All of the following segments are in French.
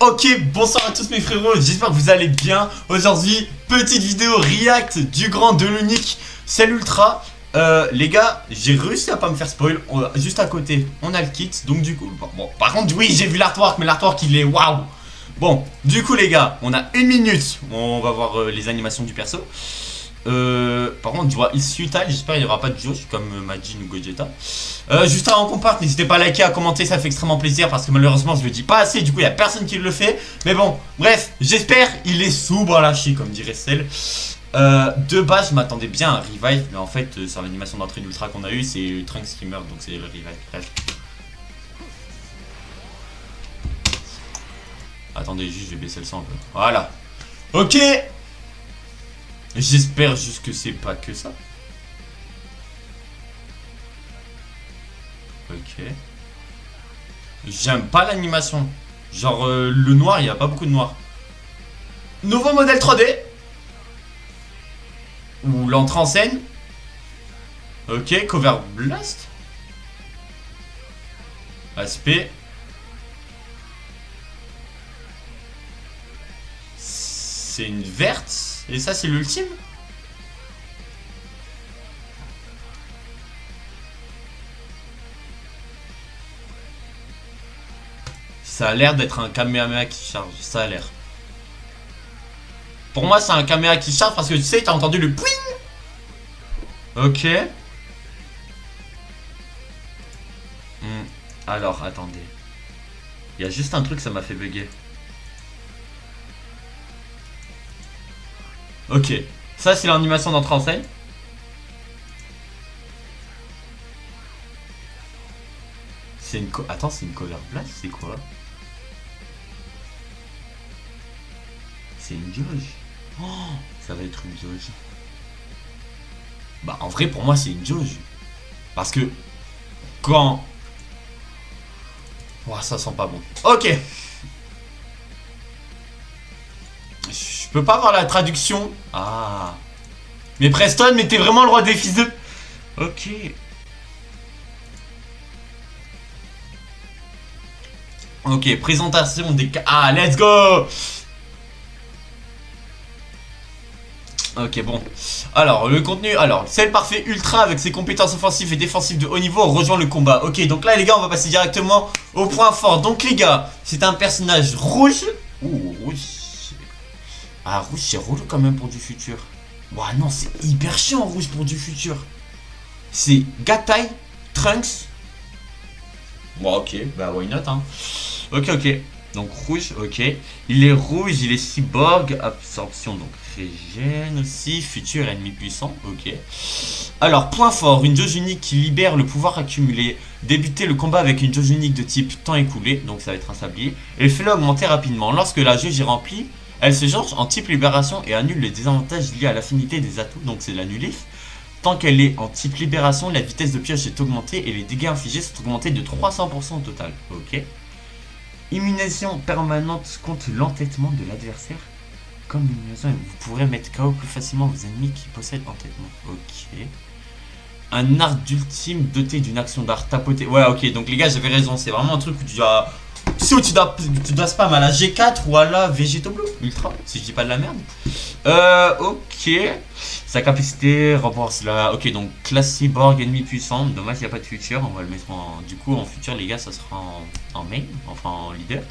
Ok, bonsoir à tous mes frérots, j'espère que vous allez bien. Aujourd'hui, petite vidéo react du grand, de l'unique, c'est l'ultra. Les gars, j'ai réussi à pas me faire spoil. Juste à côté, on a le kit, donc du coup, bon, par contre, oui, j'ai vu l'artwork, mais l'artwork il est waouh. Bon, du coup les gars, on a une minute, on va voir les animations du perso. Par contre, je vois Issutal, j'espère qu'il n'y aura pas de Josh comme Majin ou Gogeta. Juste avant qu'on parte, n'hésitez pas à liker, à commenter, ça fait extrêmement plaisir parce que malheureusement je le dis pas assez, du coup il n'y a personne qui le fait. Mais bon, bref, j'espère il est sous bras lâché comme dirait Cell. De base, je m'attendais bien à un revive, mais en fait, sur l'animation d'entrée d'Ultra qu'on a eu, c'est Trunks qui meurt, donc c'est le revive. Bref. Attendez, juste je vais baisser le son un peu. Voilà. Ok. J'espère juste que c'est pas que ça. Ok. J'aime pas l'animation. Genre le noir, il n'y a pas beaucoup de noir. Nouveau modèle 3D. Ou l'entrée en scène. Ok, cover blast. Aspect. C'est une verte. Et ça c'est l'ultime. Ça a l'air d'être un Kamehameha qui charge. Ça a l'air. Pour moi c'est un Kamehameha qui charge parce que tu sais, t'as entendu le pouing. Ok. Alors attendez. Il y a juste un truc, ça m'a fait bugger. Ok, ça c'est l'animation d'entrée en scène. C'est une attends, c'est une cover blast, c'est quoi? C'est une jauge. Oh, ça va être une jauge. Bah en vrai pour moi c'est une jauge. Parce que quand... Oh, ça sent pas bon. Ok. Je peux pas avoir la traduction. Ah. Mais Preston, mais t'es vraiment le roi des fils de... Ok. Ok, présentation des... Ah, let's go. Ok, bon. Alors, le contenu... Alors, c'est le parfait ultra avec ses compétences offensives et défensives de haut niveau rejoint le combat. Ok, donc là, les gars, on va passer directement au point fort. Donc, les gars, c'est un personnage rouge. Ouh, rouge. Ah, rouge, c'est relou quand même pour du futur. Ouah, non, c'est hyper chiant, rouge pour du futur. C'est Gatai, Trunks. Bon, ok, bah, why not, hein. Ok, ok. Donc, rouge, ok. Il est rouge, il est cyborg. Absorption, donc régène aussi. Futur ennemi puissant, ok. Alors, point fort, une jauge unique qui libère le pouvoir accumulé. Débuter le combat avec une jauge unique de type temps écoulé. Donc, ça va être un sablier. Et fais-le augmenter rapidement. Lorsque la jauge est remplie, elle se change en type libération et annule les désavantages liés à l'affinité des atouts, donc c'est l'annulif. Tant qu'elle est en type libération, la vitesse de pioche est augmentée et les dégâts infligés sont augmentés de 300% au total. Ok. Immunisation permanente contre l'entêtement de l'adversaire. Comme immunisation, vous pourrez mettre KO plus facilement vos ennemis qui possèdent entêtement. Ok. Un art d'ultime doté d'une action d'art tapoter. Ouais, ok, donc les gars, j'avais raison, c'est vraiment un truc où tu dois... Si tu dois spam à la G4 ou à la Végéto Blue Ultra, si je dis pas de la merde. Ok. Sa capacité renforce la... Ok, donc classe cyborg, ennemi puissant. Dommage, il n'y a pas de futur. On va le mettre en... Du coup, en futur, les gars, ça sera en main. Enfin, en leader.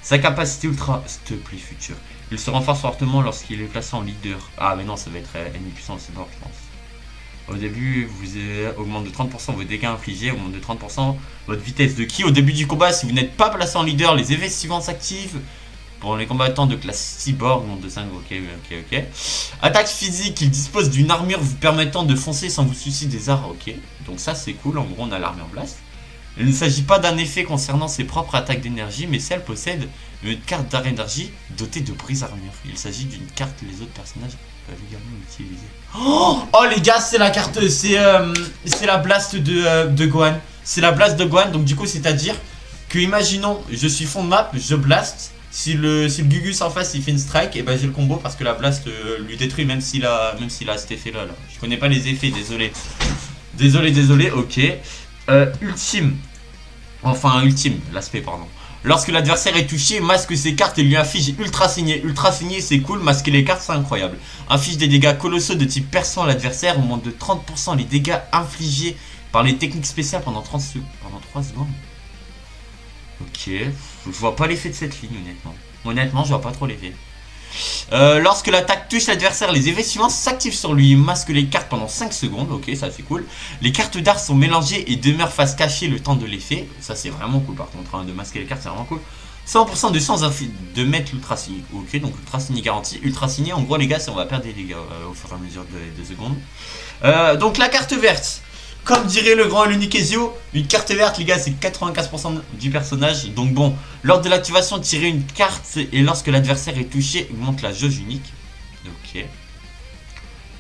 Sa capacité ultra... S'il te plaît, futur. Il se renforce fortement lorsqu'il est placé en leader. Ah, mais non, ça va être ennemi puissant cyborg, je pense. Au début, vous augmente de 30% vos dégâts infligés, augmente de 30% votre vitesse de ki. Au début du combat, si vous n'êtes pas placé en leader, les effets suivants s'activent. Pour les combattants de classe cyborg, monde de 5, ok. Attaque physique, il dispose d'une armure vous permettant de foncer sans vous soucier des arts, ok. Donc ça c'est cool, en gros on a l'armure blast. Il ne s'agit pas d'un effet concernant ses propres attaques d'énergie, mais celle possède une carte d'art énergie dotée de brise armure. Il s'agit d'une carte que les autres personnages peuvent également utiliser. Oh les gars, c'est la carte, c'est la blast de Gohan. C'est la blast de Gohan, donc du coup c'est à dire que imaginons, je suis fond de map, je blast. Si le Gugus en face il fait une strike, et ben j'ai le combo parce que la blast lui détruit même s'il a cet effet là. Je connais pas les effets, désolé. Désolé, ok. Ultime. Enfin ultime, l'aspect pardon. Lorsque l'adversaire est touché, masque ses cartes et lui inflige ultra saigné. Ultra saigné, c'est cool, masquer les cartes, c'est incroyable. Inflige des dégâts colossaux de type perçant à l'adversaire, au moins de 30% les dégâts infligés par les techniques spéciales pendant 3 secondes. Ok, je vois pas l'effet de cette ligne, honnêtement. Honnêtement, je vois pas trop l'effet. Lorsque l'attaque touche l'adversaire, les effets suivants s'activent sur lui. Masque les cartes pendant 5 secondes. Ok, ça c'est cool. Les cartes d'art sont mélangées et demeurent face cachée le temps de l'effet. Ça c'est vraiment cool par contre, hein, de masquer les cartes c'est vraiment cool. 100% de chance de mettre l'ultra signé. Ok, donc ultra signé garanti. Ultra signé, en gros les gars, c'est on va perdre des dégâts au fur et à mesure des secondes. Donc la carte verte. Comme dirait le grand et l'unique Ezio, une carte verte, les gars, c'est 95% du personnage. Donc bon, lors de l'activation, tirez une carte et lorsque l'adversaire est touché, augmente la jauge unique. Ok.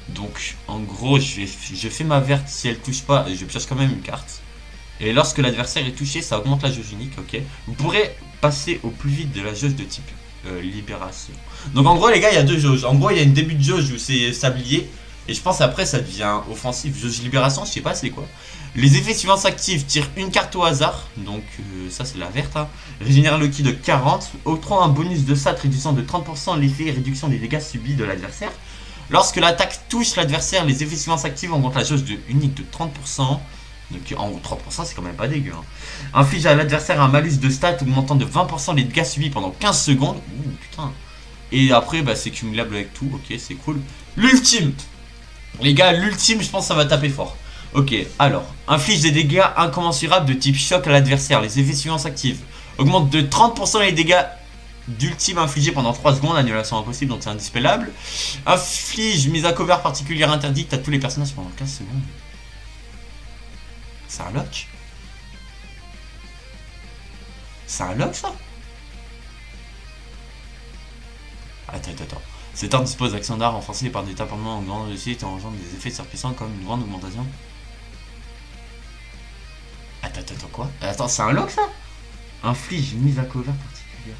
Donc, en gros, je fais ma verte. Si elle touche pas, je pioche quand même une carte. Et lorsque l'adversaire est touché, ça augmente la jauge unique. Ok. Vous pourrez passer au plus vite de la jauge de type libération. Donc en gros, les gars, il y a deux jauges. En gros, il y a une début de jauge où c'est sablier. Et je pense après ça devient offensif. Jauge libération, je sais pas c'est quoi. Les effets suivants s'activent. Tire une carte au hasard. Donc ça c'est la verte. Hein. Régénère le ki de 40. Octroie un bonus de stat réduisant de 30% l'effet et réduction des dégâts subis de l'adversaire. Lorsque l'attaque touche l'adversaire, les effets suivants s'activent. Augmente la jauge unique de 30%. Donc en 30% c'est quand même pas dégueu. Hein. Inflige à l'adversaire un malus de stat augmentant de 20% les dégâts subis pendant 15 secondes. Ouh putain. Et après bah, c'est cumulable avec tout. Ok c'est cool. L'ultime. Les gars, l'ultime, je pense que ça va taper fort. Ok, alors, inflige des dégâts incommensurables de type choc à l'adversaire. Les effets suivants s'activent. Augmente de 30% les dégâts d'ultime infligés pendant 3 secondes. Annulation impossible, donc c'est indispellable. Inflige mise à cover particulière interdite à tous les personnages pendant 15 secondes. C'est un lock? C'est un lock, ça? Attends. Cet ordre dispose d'actions d'art renforcées par des tapements en grande réussite et engendre des effets surpuissants comme une grande augmentation. Attends, quoi? Attends, c'est un lock ça? Inflige une mise à cover particulière.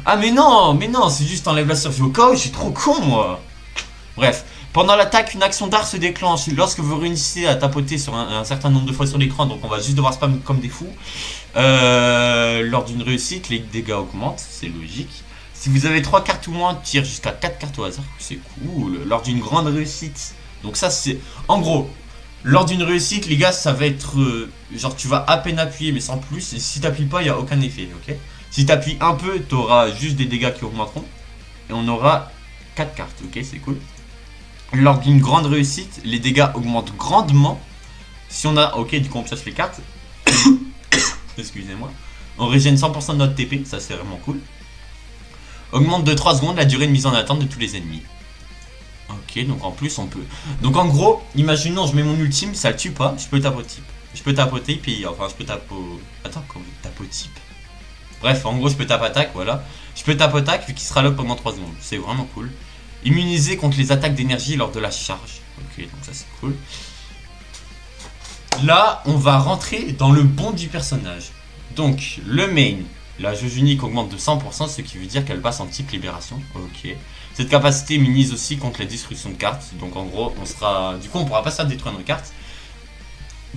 Ah mais non, c'est juste enlève la survie au cas où, je suis trop con moi. Bref, pendant l'attaque, une action d'art se déclenche. Lorsque vous réussissez à tapoter sur un certain nombre de fois sur l'écran, donc on va juste devoir spam comme des fous. Lors d'une réussite, les dégâts augmentent, c'est logique. Si vous avez 3 cartes ou moins, tire jusqu'à 4 cartes au hasard, c'est cool. Lors d'une grande réussite, donc ça c'est... En gros, lors d'une réussite, les gars, ça va être... genre tu vas à peine appuyer, mais sans plus. Et si t'appuies pas, il n'y a aucun effet, ok? Si t'appuies un peu, t'auras juste des dégâts qui augmenteront. Et on aura 4 cartes, ok? C'est cool. Lors d'une grande réussite, les dégâts augmentent grandement. Si on a... Ok, du coup on pioche les cartes. Excusez-moi. On régène 100% de notre TP, ça c'est vraiment cool. Augmente de 3 secondes la durée de mise en attente de tous les ennemis. Ok, donc en plus on peut... Donc en gros, imaginons je mets mon ultime, ça le tue pas, je peux tapoter. Je peux tapoter, puis... Enfin, je peux tapo... Attends, comment tapotype? Bref, en gros, je peux tap attaque, voilà. Je peux tap attaque, vu qu'il sera lock pendant 3 secondes. C'est vraiment cool. Immunisé contre les attaques d'énergie lors de la charge. Ok, donc ça c'est cool. Là, on va rentrer dans le bon du personnage. Donc, le main... La jauge unique augmente de 100%, ce qui veut dire qu'elle passe en type libération. Ok. Cette capacité immunise aussi contre la destruction de cartes. Donc en gros, on sera... Du coup, on pourra pas se faire détruire nos cartes.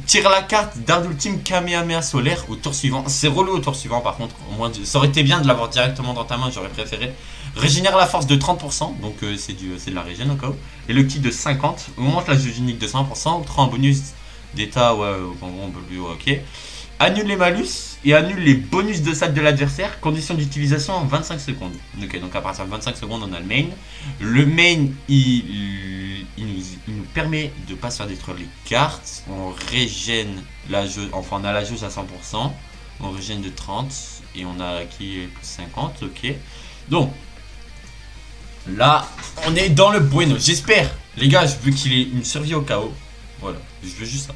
Tire la carte d'art ultime Kamehameha solaire au tour suivant. C'est relou au tour suivant par contre. Au moins, ça aurait été bien de l'avoir directement dans ta main, j'aurais préféré. Régénère la force de 30%, donc c'est de la régène au cas où. Et le ki de 50. Augmente la jauge unique de 100%. Octroie un bonus d'état, ouais, en gros, on peut plus, ok. Annule les malus et annule les bonus de salle de l'adversaire. Condition d'utilisation en 25 secondes. Ok, donc à partir de 25 secondes, on a le main. Le main, il nous permet de ne pas se faire détruire les cartes. On régène la jauge, enfin on a la jauge à 100%. On régène de 30 et on a acquis plus 50, ok. Donc, là, on est dans le bueno. J'espère, les gars, je veux qu'il ait une survie au chaos. Voilà, je veux juste ça.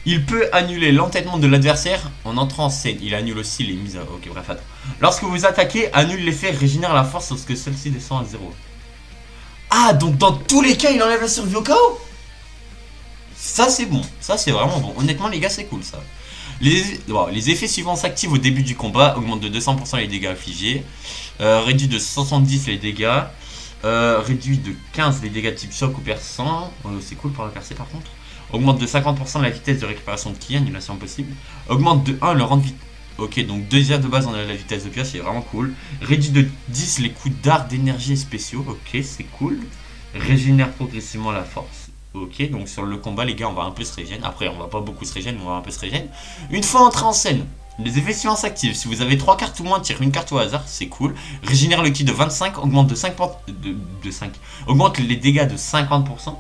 Il peut annuler l'entêtement de l'adversaire en entrant en scène. Il annule aussi les mises à... Ok, bref, attends. Lorsque vous attaquez, annule l'effet régénère la force lorsque celle-ci descend à 0. Ah, donc dans tous les cas, il enlève la survie au chaos. Ça, c'est bon. Ça, c'est vraiment bon. Honnêtement, les gars, c'est cool, ça. Les effets suivants s'activent au début du combat. Augmente de 200% les dégâts affligés. Réduit de 70 les dégâts. Réduit de 15 les dégâts type choc ou perçant. C'est cool pour le percer, par contre. Augmente de 50% la vitesse de récupération de ki, annulation possible. Augmente de 1 le rang de Ok, donc déjà de base on a la vitesse de pioche, c'est vraiment cool. Réduit de 10 les coups d'art d'énergie spéciaux, ok, c'est cool. Régénère progressivement la force. Ok, donc sur le combat les gars on va un peu se régénérer. Après on va pas beaucoup se régénérer, mais on va un peu se régénérer. Une fois entré en scène, les effets suivants s'activent. Si vous avez 3 cartes ou moins, tire une carte au hasard, c'est cool. Régénère le ki de 25, augmente de 5, de 5. Augmente les dégâts de 50%.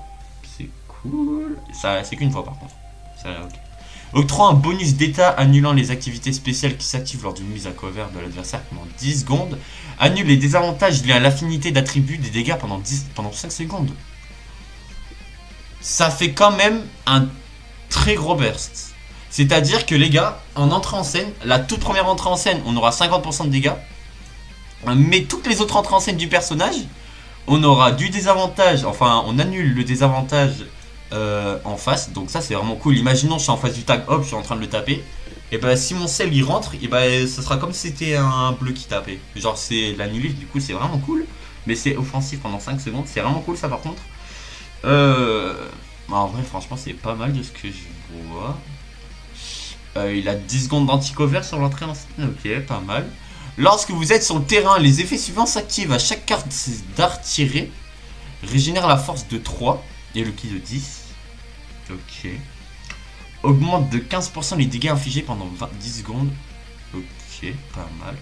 C'est cool. Ça c'est qu'une fois par contre. Ça, ok. Octroie un bonus d'état annulant les activités spéciales qui s'activent lors d'une mise à cover de l'adversaire pendant 10 secondes. Annule les désavantages liés à l'affinité d'attributs des dégâts pendant 5 secondes. Ça fait quand même un très gros burst. C'est-à-dire que les gars, en entrée en scène, la toute première entrée en scène, on aura 50% de dégâts. Mais toutes les autres entrées en scène du personnage, on aura du désavantage, enfin on annule le désavantage en face, donc ça c'est vraiment cool. Imaginons je suis en face du tag, hop je suis en train de le taper, et bah si mon sel il rentre, et bah ça sera comme si c'était un bleu qui tapait. Genre c'est l'annulé, du coup c'est vraiment cool, mais c'est offensif pendant 5 secondes, c'est vraiment cool ça par contre. En vrai franchement c'est pas mal de ce que je vois. Il a 10 secondes d'anti-cover sur l'entrée en scène, ok pas mal. Lorsque vous êtes sur le terrain, les effets suivants s'activent. À chaque carte d'art tirée, régénère la force de 3 et le ki de 10. Ok. Augmente de 15% les dégâts infligés pendant 10 secondes. Ok, pas mal.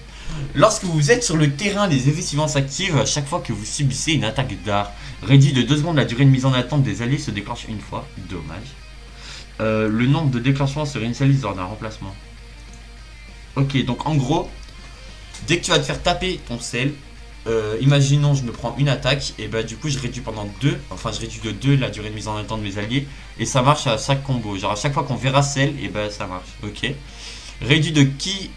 Lorsque vous êtes sur le terrain, les effets suivants s'activent. À chaque fois que vous subissez une attaque d'art, réduit de 2 secondes, la durée de mise en attente des alliés se déclenche une fois. Dommage. Le nombre de déclenchements se réinitialise lors d'un remplacement. Ok, donc en gros, dès que tu vas te faire taper ton sel, imaginons je me prends une attaque, et bah du coup je réduis pendant 2, enfin je réduis de 2 la durée de mise en attente de mes alliés, et ça marche à chaque combo. Genre à chaque fois qu'on verra sel, et bah ça marche, ok. Réduit de ki,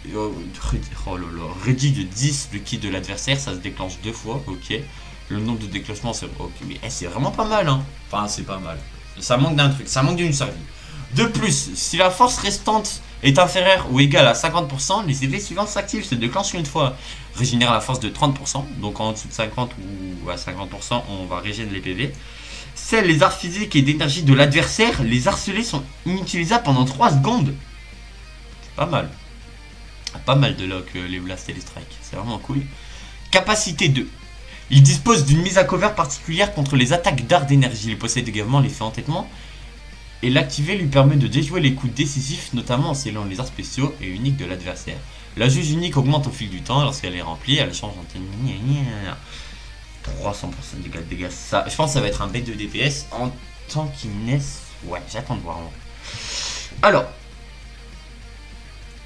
réduit de 10 le ki de l'adversaire, ça se déclenche 2 fois, ok. Le nombre de déclenchements c'est ok, mais c'est vraiment pas mal hein. Enfin c'est pas mal. Ça manque d'un truc, ça manque d'une survie. De plus, si la force restante est inférieure ou égale à 50%, les effets suivants s'activent, se déclenchent une fois. Régénère la force de 30%, donc en dessous de 50 ou à 50%, on va régénérer les PV. Celles, les arts physiques et d'énergie de l'adversaire, les harcelés sont inutilisables pendant 3 secondes. C'est pas mal. Pas mal de lock les blasts et les strikes, c'est vraiment cool. Capacité 2. Il dispose d'une mise à cover particulière contre les attaques d'art d'énergie. Il possède également l'effet entêtement. Et l'activer lui permet de déjouer les coups décisifs, notamment en scellant les arts spéciaux et uniques de l'adversaire. La jauge unique augmente au fil du temps, lorsqu'elle est remplie, elle change en 300% de dégâts. Ça, je pense que ça va être un bête de DPS en tant qu'Inès. Ouais, j'attends de voir. Alors.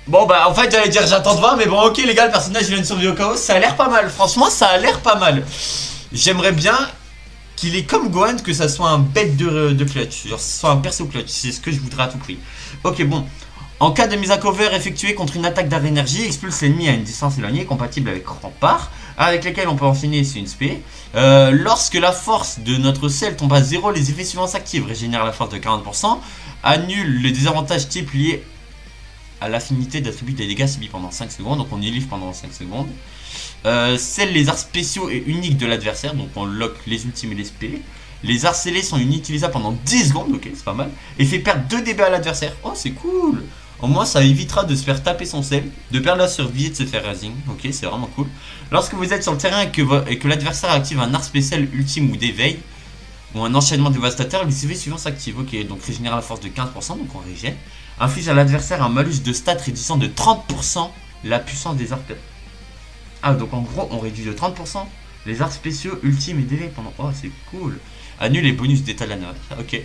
Bon bah en fait j'allais dire j'attends de voir, mais bon ok les gars, le personnage vient de survivre au chaos, ça a l'air pas mal. Franchement ça a l'air pas mal. J'aimerais bien qu'il est comme Gohan, que ça soit un bête de clutch, genre ce soit un perso clutch, c'est ce que je voudrais à tout prix. Ok bon, en cas de mise à cover effectuée contre une attaque d'art énergie, expulse l'ennemi à une distance éloignée compatible avec rempart, avec lesquels on peut enchaîner c'est une spé. Lorsque la force de notre sel tombe à 0, les effets suivants s'activent. Régénère la force de 40%, annule le désavantage type lié à l'affinité d'attributs des dégâts subis pendant 5 secondes, donc on y livre pendant 5 secondes. Scelle les arts spéciaux et uniques de l'adversaire, donc on lock les ultimes et les spé. Les arts scellés sont inutilisables pendant 10 secondes, ok c'est pas mal. Et fait perdre 2 dB à l'adversaire, oh c'est cool. Au moins ça évitera de se faire taper son sel, de perdre la survie et de se faire razing, ok c'est vraiment cool. Lorsque vous êtes sur le terrain et que l'adversaire active un art spécial ultime ou d'éveil, ou un enchaînement dévastateur, les effets suivants s'activent, ok donc régénère la force de 15%, donc on régène. Inflige à l'adversaire un malus de stats réduisant de 30% la puissance des arts. Ah donc en gros on réduit de 30% les arts spéciaux ultimes et d'éveil pendant... Oh c'est cool. Annule les bonus d'état de la nave. Ok.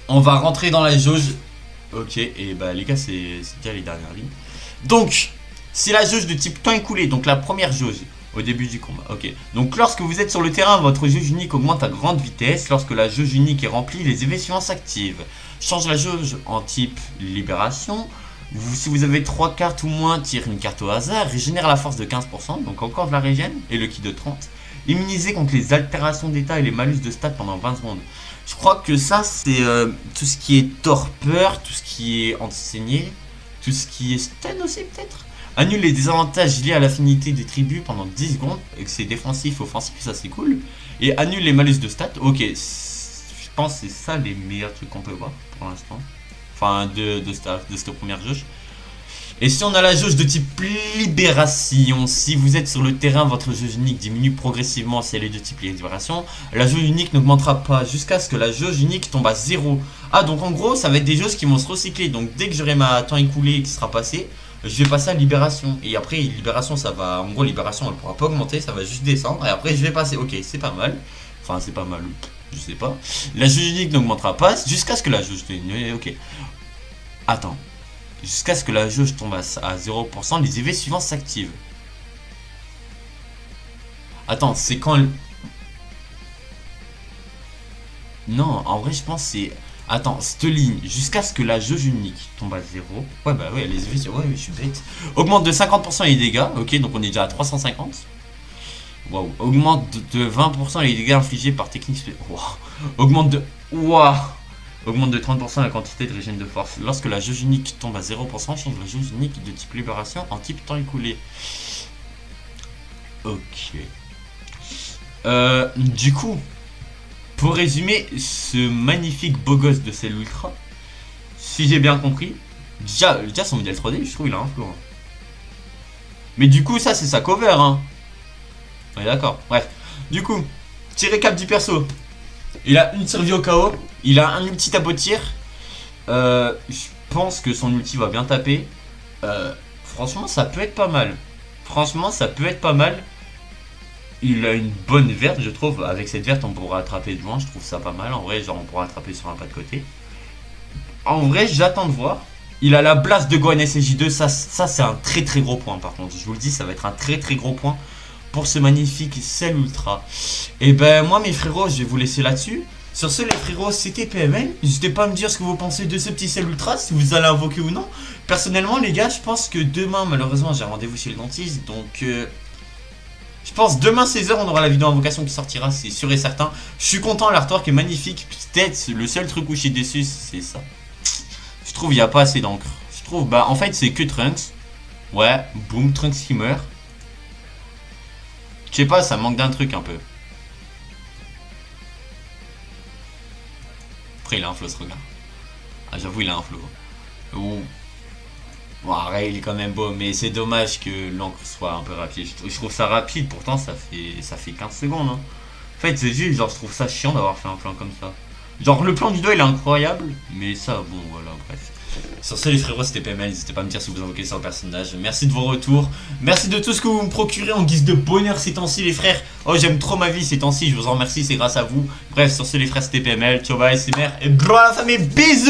On va rentrer dans la jauge. Ok et bah les gars c'est déjà les dernières lignes. Donc c'est la jauge de type temps écoulé. Donc la première jauge au début du combat. Ok. Donc lorsque vous êtes sur le terrain, votre jauge unique augmente à grande vitesse. Lorsque la jauge unique est remplie, les effets suivants s'activent. Change la jauge en type libération. Si vous avez 3 cartes ou moins, tire une carte au hasard, régénère la force de 15%, donc encore de la régène, et le ki de 30. Immunisé contre les altérations d'état et les malus de stats pendant 20 secondes. Je crois que ça c'est tout ce qui est torpeur, tout ce qui est anti-saigné, tout ce qui est stun aussi peut-être. Annule les désavantages liés à l'affinité des tribus pendant 10 secondes, et que c'est défensif, offensif, ça c'est cool. Et annule les malus de stats, ok, je pense que c'est ça les meilleurs trucs qu'on peut voir pour l'instant. Enfin de cette première jauge. Et si on a la jauge de type libération, si vous êtes sur le terrain, votre jauge unique diminue progressivement si elle est de type libération. La jauge unique n'augmentera pas jusqu'à ce que la jauge unique tombe à 0. Ah, donc en gros, ça va être des jauges qui vont se recycler. Donc dès que j'aurai ma temps écoulé qui sera passé, je vais passer à libération. Et après, libération, ça va... En gros, libération, elle pourra pas augmenter, ça va juste descendre. Et après, je vais passer. Ok, c'est pas mal. Enfin, c'est pas mal. Je sais pas. La jauge unique n'augmentera pas jusqu'à ce que la jauge... Ok. Attends. Jusqu'à ce que la jauge tombe à 0%, les effets suivants s'activent. Attends, c'est quand... Non, en vrai, je pense que c'est... Attends, cette ligne, jusqu'à ce que la jauge unique tombe à 0. Ouais, bah ouais, les effets... Ouais, je suis bête. Augmente de 50% les dégâts. Ok, donc on est déjà à 350. Waouh. Augmente de 20% les dégâts infligés par technique... Wow. Augmente de... Waouh. Augmente de 30% la quantité de régène de force. Lorsque la jauge unique tombe à 0%, change la jauge unique de type libération en type temps écoulé. Ok. Du coup, pour résumer ce magnifique beau gosse de celle ultra, si j'ai bien compris, déjà son modèle 3D, je trouve il a un flow. Hein. Mais du coup, ça c'est sa cover. Hein. On est d'accord. Bref. Du coup, petit récap du perso. Il a une survie au KO. Il a un ulti tape au tir. Je pense que son ulti va bien taper. Franchement, ça peut être pas mal. Franchement, ça peut être pas mal. Il a une bonne verte, je trouve. Avec cette verte, on pourra attraper de loin. Je trouve ça pas mal. En vrai, genre, on pourra attraper sur un pas de côté. En vrai, j'attends de voir. Il a la blast de Gohan SJ2. Ça c'est un très très gros point, par contre. Je vous le dis, ça va être un très très gros point pour ce magnifique Cell Ultra. Et ben, moi, mes frérots, je vais vous laisser là-dessus. Sur ce, les frérots, c'était PML. N'hésitez pas à me dire ce que vous pensez de ce petit Cell Ultra, si vous allez invoquer ou non. Personnellement, les gars, je pense que demain, malheureusement, j'ai rendez-vous chez le dentiste. Donc, je pense demain 16h, on aura la vidéo invocation qui sortira, c'est sûr et certain. Je suis content, l'artwork est magnifique. Peut-être le seul truc où je suis déçu, c'est ça. Je trouve il n'y a pas assez d'encre. Je trouve, bah, en fait, c'est que Trunks. Ouais, boum, Trunks qui meurt. Je sais pas, ça manque d'un truc un peu. Après, il a un flow, ce regard. Ah, j'avoue, il a un flow. Ouh. Bon, arrête, il est quand même beau, mais c'est dommage que l'encre soit un peu rapide. Je trouve ça rapide, pourtant ça fait 15 secondes. Hein. En fait, c'est juste, genre, je trouve ça chiant d'avoir fait un plan comme ça. Genre, le plan du doigt, il est incroyable, mais ça, bon, voilà, bref. Sur ce, les frérots, c'était PML. N'hésitez pas à me dire si vous invoquez sur le personnage. Merci de vos retours. Merci de tout ce que vous me procurez en guise de bonheur ces temps-ci, les frères. Oh, j'aime trop ma vie ces temps-ci. Je vous en remercie, c'est grâce à vous. Bref, sur ce, les frères, c'était PML. Ciao, bye, c'est mère. Et bro, la famille, bisous!